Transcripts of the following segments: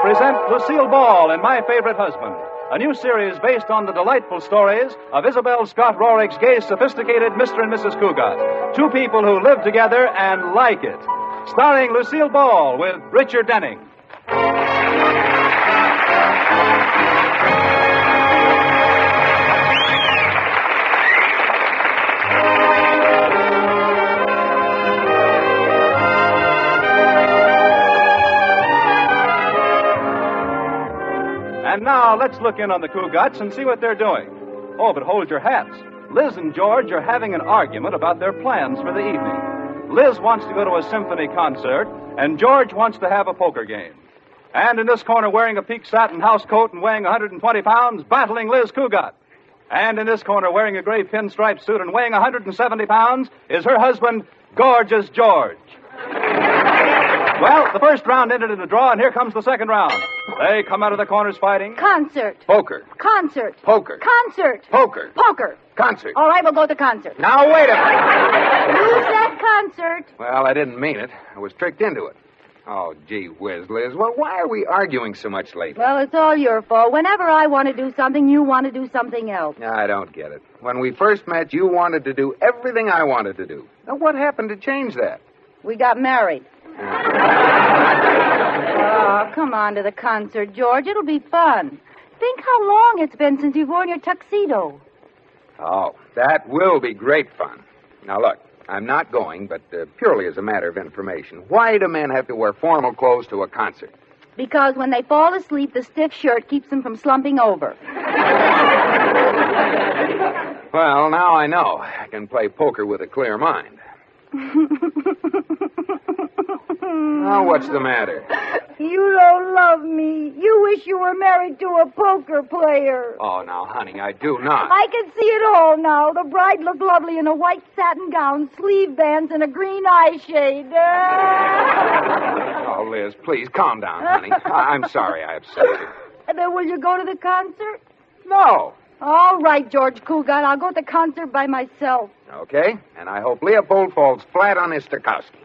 present Lucille Ball and My Favorite Husband, a new series based on the delightful stories of Isabel Scott Rorick's gay, sophisticated Mr. and Mrs. Cougat, two people who live together and like it. Starring Lucille Ball with Richard Denning. And now, let's look in on the Cougats and see what they're doing. Oh, but hold your hats. Liz and George are having an argument about their plans for the evening. Liz wants to go to a symphony concert, and George wants to have a poker game. And in this corner, wearing a peak satin housecoat and weighing 120 pounds, battling Liz Cougat. And in this corner, wearing a gray pinstripe suit and weighing 170 pounds, is her husband, Gorgeous George. Well, the first round ended in a draw, and here comes the second round. They come out of the corners fighting. Concert. Poker. Concert. Poker. Concert. Poker. Poker. Concert. All right, we'll go to concert. Now, wait a minute. Who's that concert? Well, I didn't mean it. I was tricked into it. Oh, gee whiz, Liz. Well, why are we arguing so much lately? Well, it's all your fault. Whenever I want to do something, you want to do something else. I don't get it. When we first met, you wanted to do everything I wanted to do. Now, what happened to change that? We got married. Oh, come on to the concert, George. It'll be fun. Think how long it's been since you've worn your tuxedo. Oh, that will be great fun. Now, look, I'm not going, but purely as a matter of information. Why do men have to wear formal clothes to a concert? Because when they fall asleep, the stiff shirt keeps them from slumping over. Well, now I know. I can play poker with a clear mind. Now, what's the matter? You don't love me. You wish you were married to a poker player. Oh, now, honey, I do not. I can see it all now. The bride looked lovely in a white satin gown, sleeve bands, and a green eyeshade. Oh, Liz, please, calm down, honey. I'm sorry I upset you. Then will you go to the concert? No. All right, George Cougat. I'll go to the concert by myself. Okay, and I hope Leopold falls flat on his Stokowski.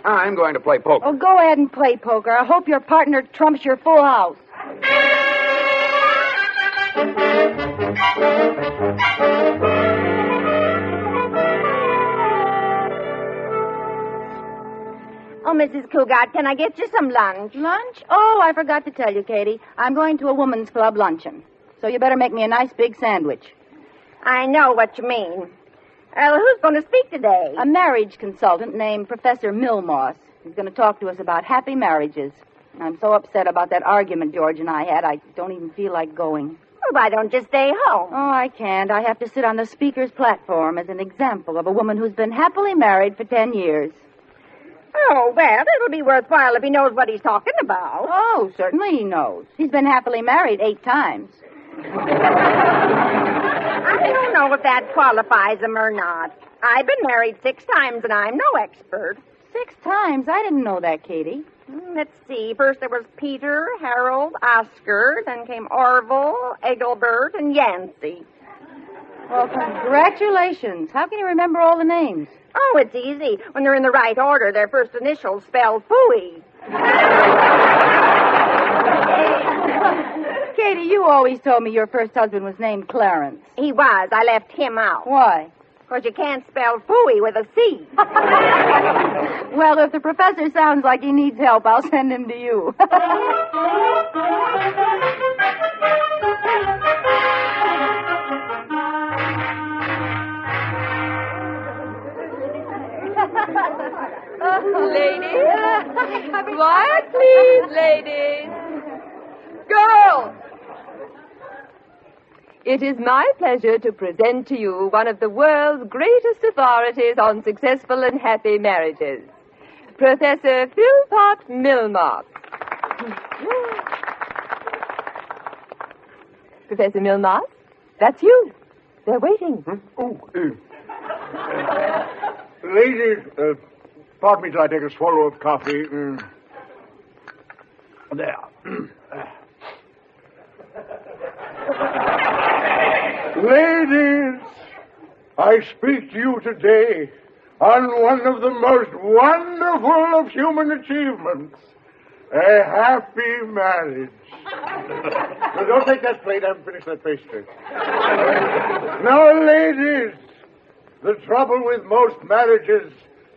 I'm going to play poker. Oh, go ahead and play poker. I hope your partner trumps your full house. Oh, Mrs. Cougat, can I get you some lunch? Lunch? Oh, I forgot to tell you, Katie. I'm going to a woman's club luncheon. So you better make me a nice big sandwich. I know what you mean. Who's going to speak today? A marriage consultant named Professor Milmoss. He's going to talk to us about happy marriages. I'm so upset about that argument George and I had, I don't even feel like going. Well, why don't you stay home? Oh, I can't. I have to sit on the speaker's platform as an example of a woman who's been happily married for 10 years. Oh, well, it'll be worthwhile if he knows what he's talking about. Oh, certainly he knows. He's been happily married 8 times. I don't know if that qualifies him or not. I've been married 6 times, and I'm no expert. 6 times? I didn't know that, Katie. Let's see. First there was Peter, Harold, Oscar. Then came Orville, Engelbert, and Yancey. Well, congratulations. How can you remember all the names? Oh, it's easy. When they're in the right order, their first initials spell phooey. Katie, you always told me your first husband was named Clarence. He was. I left him out. Why? Because you can't spell phooey with a C. Well, if the professor sounds like he needs help, I'll send him to you. Ladies, quiet, please, ladies. Girls! It is my pleasure to present to you one of the world's greatest authorities on successful and happy marriages, Professor Philpott Milmoss. Professor Milmoss, that's you. They're waiting. Ladies, pardon me till I take a swallow of coffee. There. Ladies, I speak to you today on one of the most wonderful of human achievements, A happy marriage. Now, don't take that plate. I haven't finished that pastry. Now, ladies, the trouble with most marriages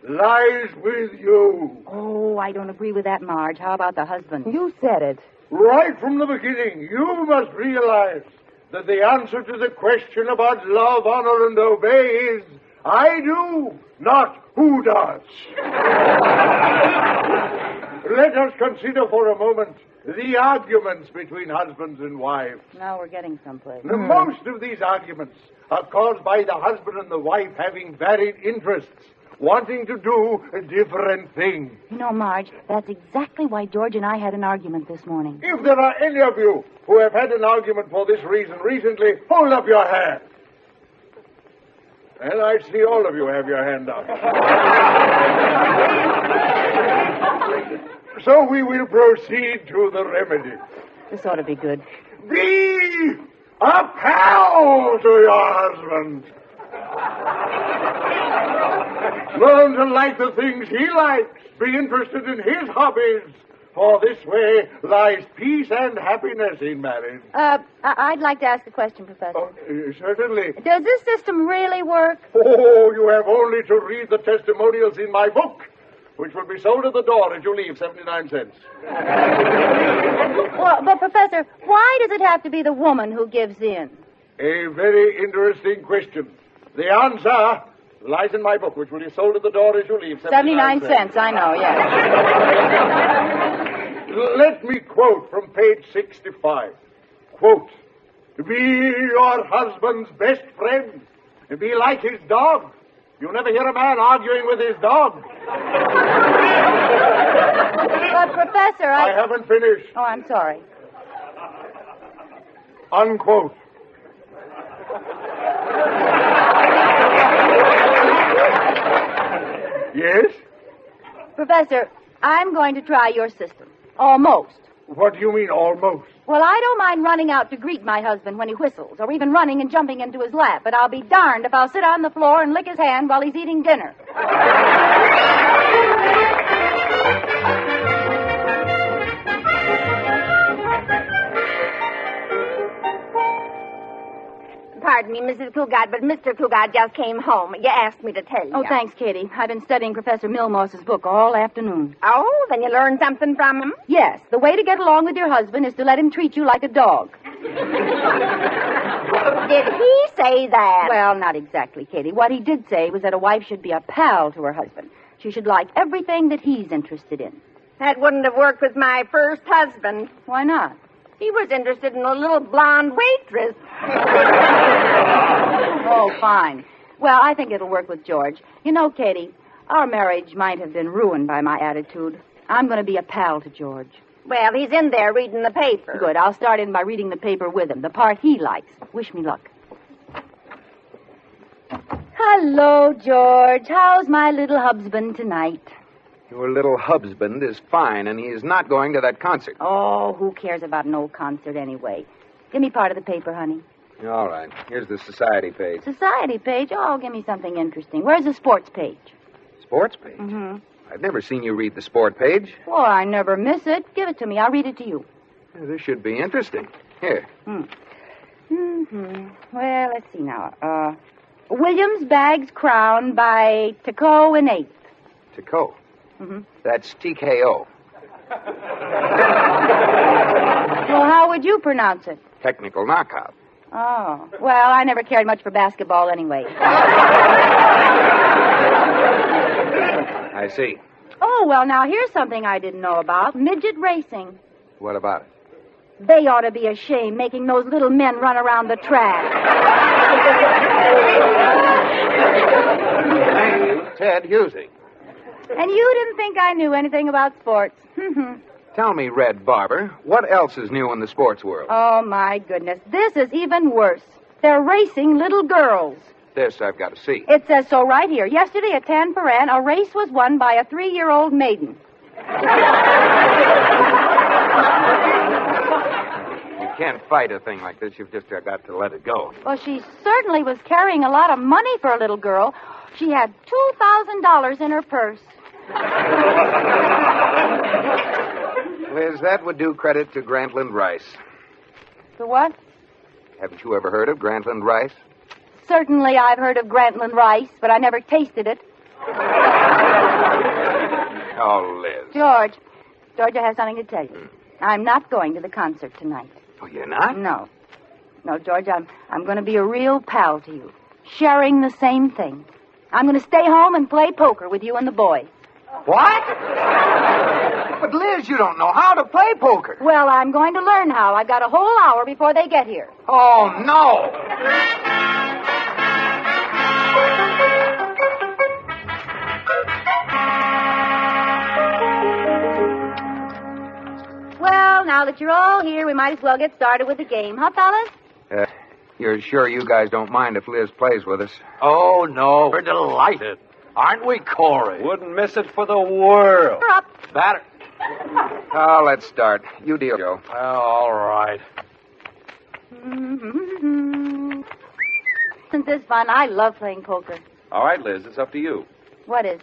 lies with you. Oh, I don't agree with that, Marge. How about the husband? You said it. Right from the beginning, you must realize that the answer to the question about love, honor, and obey is I do, not who does. Let us consider for a moment the arguments between husbands and wives. Now we're getting someplace. Now, most of these arguments are caused by the husband and the wife having varied interests, wanting to do different things. You know, Marge, that's exactly why George and I had an argument this morning. If there are any of you who have had an argument for this reason recently, hold up your hand. And I see all of you have your hand up. So we will proceed to the remedy. This ought to be good. Be a pal to your husband. Learn to like the things he likes. Be interested in his hobbies. For this way lies peace and happiness in marriage. I'd like to ask a question, Professor. Oh, certainly. Does this system really work? Oh, you have only to read the testimonials in my book, which will be sold at the door as you leave, 79 cents. Well, but, Professor, why does it have to be the woman who gives in? A very interesting question. The answer lies in my book, which will be sold at the door as you leave, 79 cents, I know, yes. Let me quote from page 65. Quote, be your husband's best friend. Be like his dog. You never hear a man arguing with his dog. But, Professor, I haven't finished. Oh, I'm sorry. Unquote. Yes? Professor, I'm going to try your system. Almost. What do you mean, almost? Well, I don't mind running out to greet my husband when he whistles, or even running and jumping into his lap, but I'll be darned if I'll sit on the floor and lick his hand while he's eating dinner. Pardon me, Mrs. Cougat, but Mr. Cougat just came home. You asked me to tell you. Oh, thanks, Katie. I've been studying Professor Milmoss's book all afternoon. Oh, then you learned something from him? Yes, the way to get along with your husband is to let him treat you like a dog. Did he say that? Well, not exactly, Katie. What he did say was that a wife should be a pal to her husband. She should like everything that he's interested in. That wouldn't have worked with my first husband. Why not? He was interested in a little blonde waitress. Oh, fine. Well, I think it'll work with George. You know, Katie, our marriage might have been ruined by my attitude. I'm going to be a pal to George. Well, he's in there reading the paper. Good. I'll start in by reading the paper with him, the part he likes. Wish me luck. Hello, George. How's my little husband tonight? Your little husband is fine, and he is not going to that concert. Oh, who cares about an old concert anyway? Give me part of the paper, honey. All right. Here's the society page. Society page? Oh, give me something interesting. Where's the sports page? Sports page? Mm-hmm. I've never seen you read the sport page. Oh, I never miss it. Give it to me. I'll read it to you. This should be interesting. Here. Mm-hmm. Well, let's see now. Williams Bags Crown by Tico and Eighth. Tico. Mm-hmm. That's TKO. Well, how would you pronounce it? Technical knockout. Oh. Well, I never cared much for basketball anyway. I see. Oh, well, now here's something I didn't know about. Midget racing. What about it? They ought to be ashamed making those little men run around the track. Thank you, Ted Husey. And you didn't think I knew anything about sports. Tell me, Red Barber, what else is new in the sports world? Oh, my goodness. This is even worse. They're racing little girls. This I've got to see. It says so right here. Yesterday at Tanforan, a race was won by a 3-year-old maiden. You can't fight a thing like this. You've just got to let it go. Well, she certainly was carrying a lot of money for a little girl. She had $2,000 in her purse. Liz, that would do credit to Grantland Rice. For what? Haven't you ever heard of Grantland Rice? Certainly I've heard of Grantland Rice, but I never tasted it. Oh, Liz. George, I have something to tell you. I'm not going to the concert tonight. Oh, you're not? No. No, George, I'm going to be a real pal to you, sharing the same thing. I'm going to stay home and play poker with you and the boys. What? But, Liz, you don't know how to play poker. Well, I'm going to learn how. I've got a whole hour before they get here. Oh, no. Well, now that you're all here, we might as well get started with the game. Huh, fellas? You're sure you guys don't mind if Liz plays with us? Oh, no. We're delighted. Aren't we, Corey? Wouldn't miss it for the world. You're up. Batter. Oh, let's start. You deal, Joe. Well, all right. Since this fun, I love playing poker. All right, Liz, it's up to you. What is?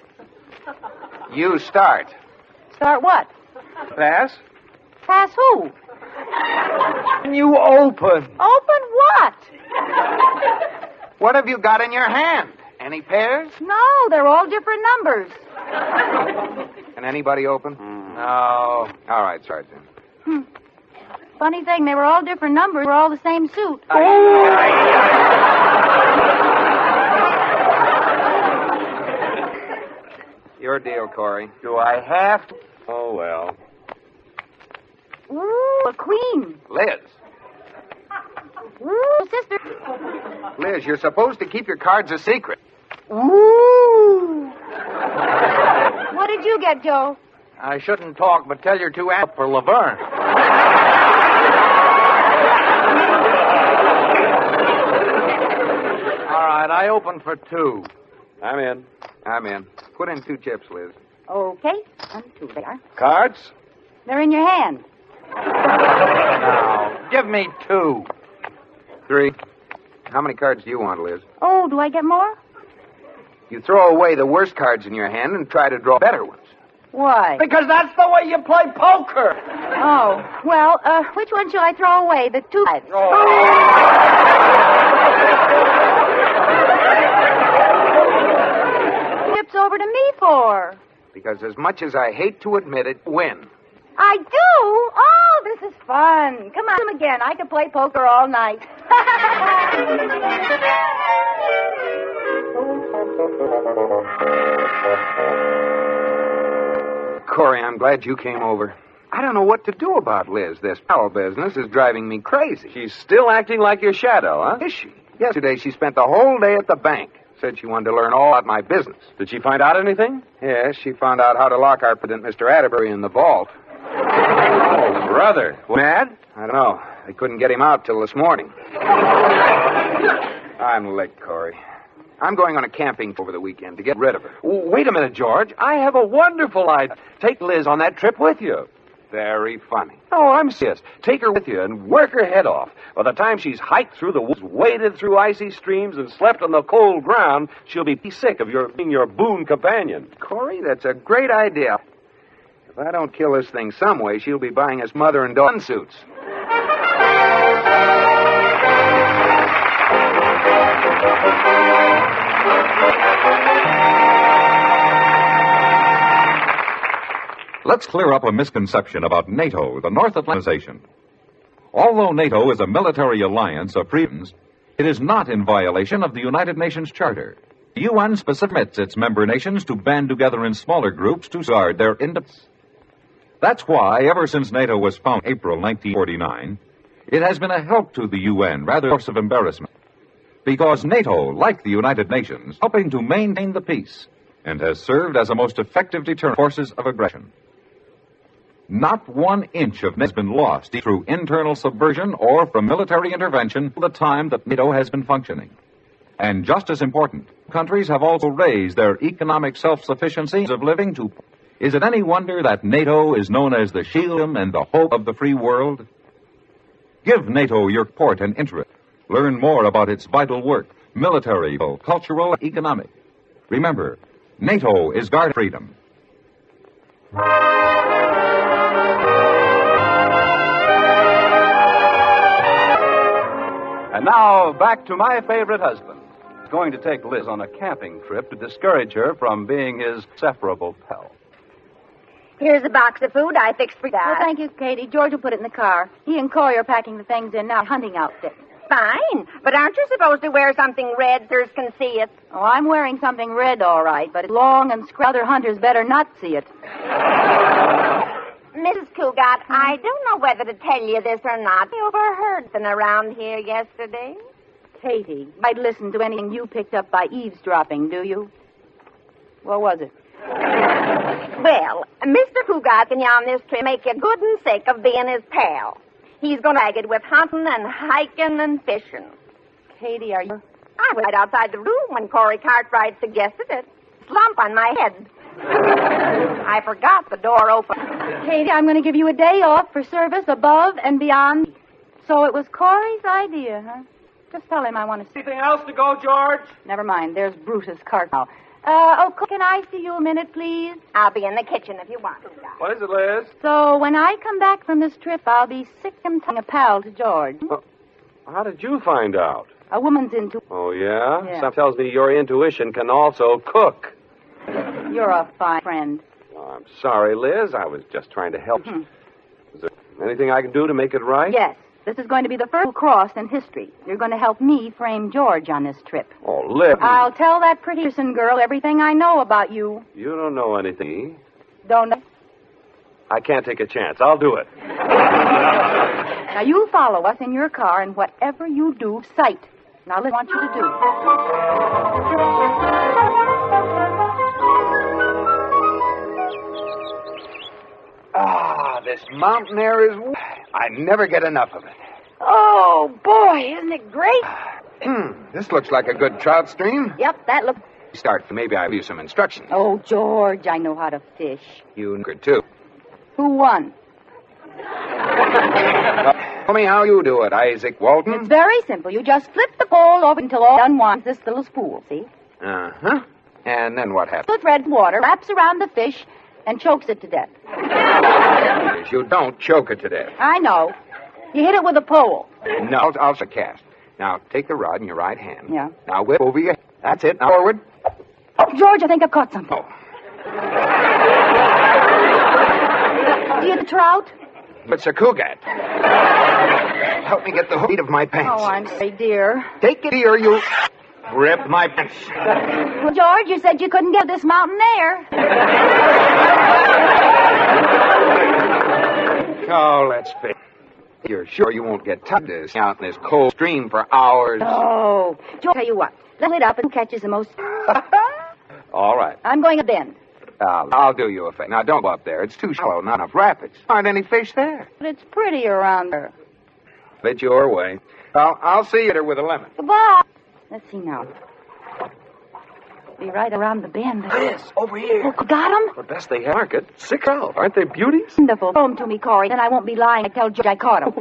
You start. Start what? Pass? Pass who? You open. Open what? What have you got in your hand? Any pairs? No, they're all different numbers. Can anybody open? No. All right, start then. Funny thing, they were all different numbers. We're all the same suit. Your deal, Corey. Do I have to? Oh, well. Ooh, a queen. Liz. Ooh, sister. Liz, you're supposed to keep your cards a secret. Ooh. What did you get, Joe? I shouldn't talk, but tell your two aunts for Laverne. All right, I open for two. I'm in. I'm in. Put in 2 chips, Liz. Okay, 1, 2, they are. Cards? They're in your hand. Now, give me 2. 3. How many cards do you want, Liz? Oh, do I get more? You throw away the worst cards in your hand and try to draw better ones. Why? Because that's the way you play poker. Oh, well, which one shall I throw away? The 2 fives. Chips over to me for? Because as much as I hate to admit it, win. I do? Oh, this is fun. Come on again. I could play poker all night. Corey, I'm glad you came over. I don't know what to do about Liz. This pal business is driving me crazy. She's still acting like your shadow, huh? Is she? Yesterday, she spent the whole day at the bank. Said she wanted to learn all about my business. Did she find out anything? Yes, she found out how to lock our president, Mr. Atterbury, in the vault. Oh, brother. Mad? I don't know. They couldn't get him out till this morning. I'm licked, Corey. I'm going on a camping over the weekend to get rid of her. Wait a minute, George. I have a wonderful idea. Take Liz on that trip with you. Very funny. Oh, I'm serious. Take her with you and work her head off. By the time she's hiked through the woods, waded through icy streams, and slept on the cold ground, she'll be sick of being your boon companion. Corey, that's a great idea. If I don't kill this thing some way, she'll be buying us mother and daughter suits. Let's clear up a misconception about NATO, the North Atlantic Organization. Although NATO is a military alliance of free nations, it is not in violation of the United Nations Charter. The UN specifically permits its member nations to band together in smaller groups to guard their independence. That's why, ever since NATO was founded in April 1949, it has been a help to the UN rather than a source of embarrassment. Because NATO, like the United Nations, is helping to maintain the peace and has served as a most effective deterrent to forces of aggression. Not 1 inch of NATO has been lost through internal subversion or from military intervention the time that NATO has been functioning. And just as important, countries have also raised their economic self-sufficiency of living to. Is it any wonder that NATO is known as the shield and the hope of the free world? Give NATO your support and interest. Learn more about its vital work, military, cultural, and economic. Remember, NATO is guarding freedom. And now, back to my favorite husband. He's going to take Liz on a camping trip to discourage her from being his inseparable pal. Here's a box of food I fixed for Dad. Well, thank you, Katie. George will put it in the car. He and Corey are packing the things in now. Hunting outfit. Fine, but aren't you supposed to wear something red so others can see it? Oh, I'm wearing something red, all right, but it's long and other hunters better not see it. Mrs. Cougat, I don't know whether to tell you this or not. I overheard something around here yesterday. Katie, I'd listen to anything you picked up by eavesdropping, do you? What was it? Well, Mr. Cougat can on this trip make you good and sick of being his pal. He's going to bag it with hunting and hiking and fishing. Katie, are you... I was right outside the room when Corey Cartwright suggested it. Slump on my head. I forgot the door open. Katie, I'm going to give you a day off for service above and beyond. So it was Corey's idea, huh? Just tell him I want to see. Anything else to go, George? Never mind. There's Brutus Cart now. Can I see you a minute, please? I'll be in the kitchen if you want. What is it, Liz? So when I come back from this trip, I'll be sick and a pal to George. Well, how did you find out? A woman's into... Oh, yeah? Yeah. Some tells me your intuition can also cook. You're a fine friend. Oh, I'm sorry, Liz. I was just trying to help you. Is there anything I can do to make it right? Yes. This is going to be the first cross in history. You're going to help me frame George on this trip. Oh, Liz. I'll tell that pretty girl everything I know about you. You don't know anything. Don't know? I can't take a chance. I'll do it. Now, you follow us in your car, and whatever you do, sight. Now, I want you to do. Ah, this mountain air is... I never get enough of it. Oh, boy, isn't it great? This looks like a good trout stream. Yep, that looks... Start. Maybe I'll give you some instructions. Oh, George, I know how to fish. You could, too. Who won? Tell me how you do it, Isaac Walton. It's very simple. You just flip the pole over until all unwinds this little spool, see? Uh-huh. And then what happens? The thread water wraps around the fish and chokes it to death. You don't choke it to death. I know. You hit it with a pole. No, I'll cast. Now, take the rod in your right hand. Yeah. Now, whip over your head. That's it. Now, forward. Oh, George, I think I've caught something. Oh. Do you the trout? It's a cougat. Help me get the hood of my pants. Oh, I'm sorry, dear. Take it here, you... Rip my pants. Well, George, you said you couldn't get this mountain air. Oh, let's face it. You're sure you won't get tired of this out in this cold stream for hours? Oh. George, tell you what. Let it up and catches the most... All right. I'm going to bend. I'll do you a favor. Now, don't go up there. It's too shallow, not enough rapids. Aren't any fish there. But it's pretty around there. Fit your way. Well, I'll see you later with a lemon. Goodbye. Let's see now. Be right around the bend. Liz, over here. Oh, got him? The best they have market. 6-12. Aren't they beauties? Wonderful. Throw him to me, Corey. Then I won't be lying. I tell George I caught him.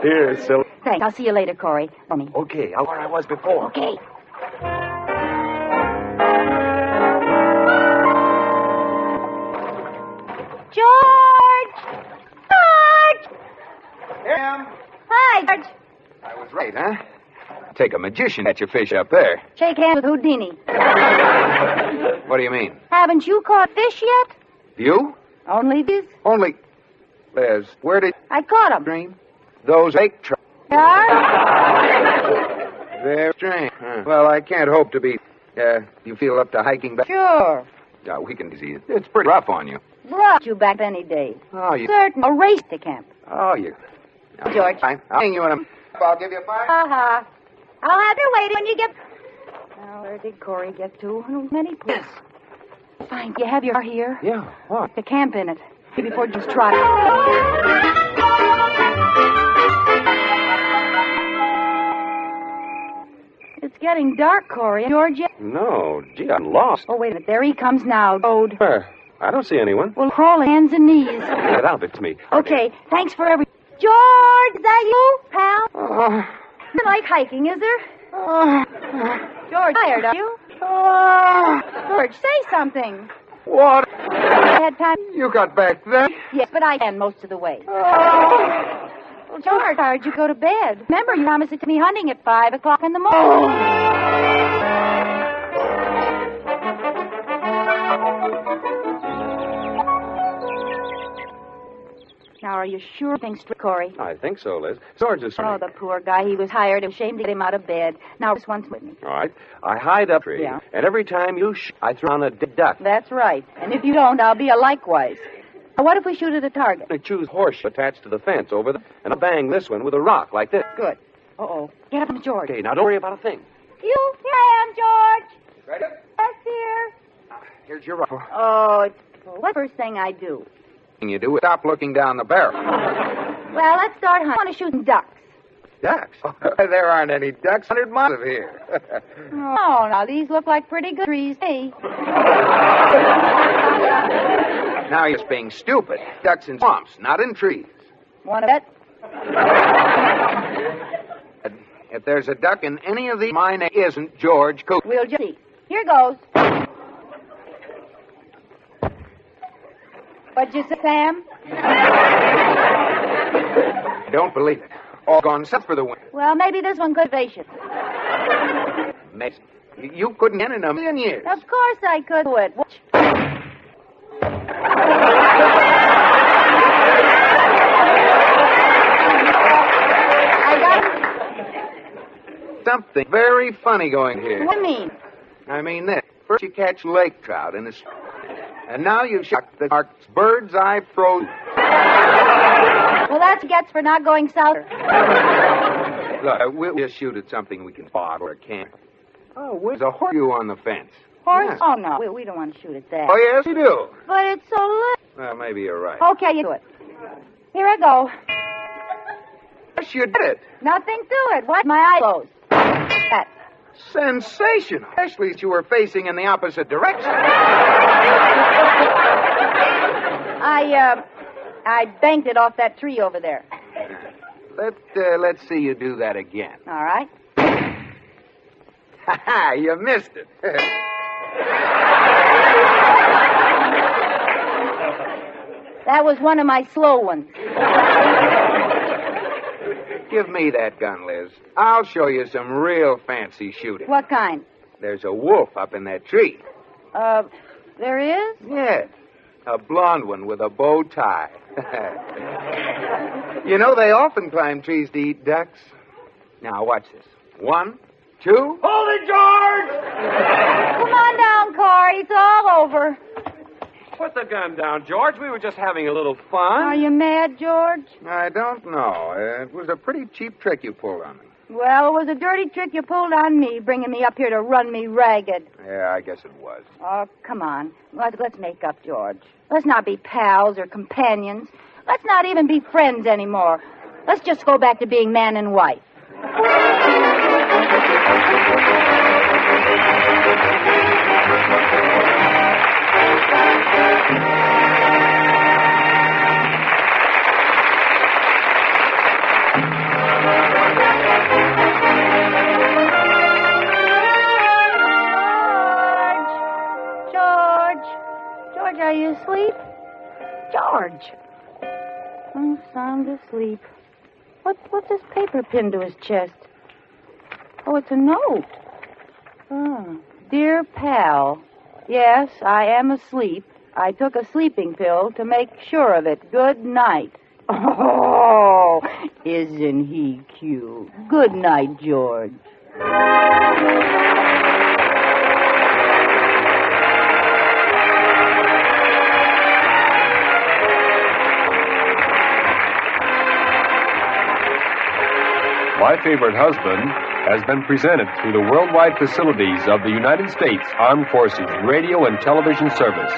Here, silly. Thanks. I'll see you later, Corey. Funny. Okay, I'll where I was before. Okay. George! George! Em. Hi, George. I was right, huh? Take a magician at your fish up there. Shake hands with Houdini. What do you mean? Haven't you caught fish yet? You? Only this. Only... Liz, where did I caught him. dream? Those fake trout. Yeah? They're strange. Huh. Well, I can't hope to be... you feel up to hiking back? Sure. Yeah, we can see it. It's pretty rough on you. Brought you back any day. Oh, you... Certain. A race to camp. Oh, you... No, George. Fine. I'll hang you in a... I'll give you a $5. Uh-huh. I'll have you waiting when you get... Now, where did Corey get to? Many places. Fine. You have your car here? Yeah, what? The camp in it. Before just try. It's getting dark, Corey. George yet? No, gee, I'm lost. Oh, wait a minute. There he comes now. Road. Where? I don't see anyone. Well, crawling hands and knees. Get out, it's me. Okay. Thanks for every... George, is that you, pal? Oh. You like hiking, is there? George, tired, are you? George, say something. What? I had time. You got back then? Yes, but I can most of the way. Well, George, how did you go to bed? Remember, you promised to take me hunting at 5 o'clock in the morning. Now, are you sure things, Corey? I think so, Liz. George is... Oh, the poor guy. He was hired. Ashamed to get him out of bed. Now, this one's with me. All right. I hide up tree. Yeah. And every time you I throw on a dead duck. That's right. And if you don't, I'll be a likewise. Now, what if we shoot at a target? I choose horse attached to the fence over there, and I bang this one with a rock like this. Good. Uh-oh. Get up, George. Okay, now don't worry about a thing. Here I am, George. Right up. Yes, dear. Here's your rifle. Oh, what's the first thing I do? You do it. Stop looking down the barrel. Well, let's start hunting. I want to shoot some ducks. Ducks? There aren't any ducks 100 miles of here. Oh, now, these look like pretty good trees to me. Now you're just being stupid. Ducks in swamps, not in trees. Want to bet? If there's a duck in any of these, my name isn't George Cooper. We'll just see. Here goes. What'd you say, Sam? Don't believe it. All gone south for the winter. Well, maybe this one could vacation. Mason, you couldn't get in a million years. Of course I could do it. Watch. I got Something very funny going here. What do you mean? I mean this. First you catch lake trout in the spring. And now you shot the mark's bird's eye frozen. Well, that's what gets for not going south. Look, we'll just shoot at something we can spot or can't. Oh, there's a horse on the fence. Horse? Yeah. Oh, no. We don't want to shoot at that. Oh, yes, you do. But it's so little. Well, maybe you're right. Okay, you do it. Here I go. Yes, you did it. Nothing to it. Why? My eye closed. That. Sensational. Especially as you were facing in the opposite direction. I banked it off that tree over there. Let's see you do that again. All right. Ha ha, you missed it. That was one of my slow ones. Give me that gun, Liz. I'll show you some real fancy shooting. What kind? There's a wolf up in that tree. There is? Yes. A blonde one with a bow tie. You know, they often climb trees to eat ducks. Now, watch this. 1, 2. Hold it, George! Come on down, Corey. It's all over. Put the gun down, George. We were just having a little fun. Are you mad, George? I don't know. It was a pretty cheap trick you pulled on me. Well, it was a dirty trick you pulled on me, bringing me up here to run me ragged. Yeah, I guess it was. Oh, come on. Let's make up, George. Let's not be pals or companions. Let's not even be friends anymore. Let's just go back to being man and wife. George, are you asleep? George. Oh, sound asleep. What's this paper pinned to his chest? Oh, it's a note. Oh. Dear pal, yes, I am asleep. I took a sleeping pill to make sure of it. Good night. Oh, isn't he cute? Good night, George. My Favorite Husband has been presented through the worldwide facilities of the United States Armed Forces Radio and Television Service.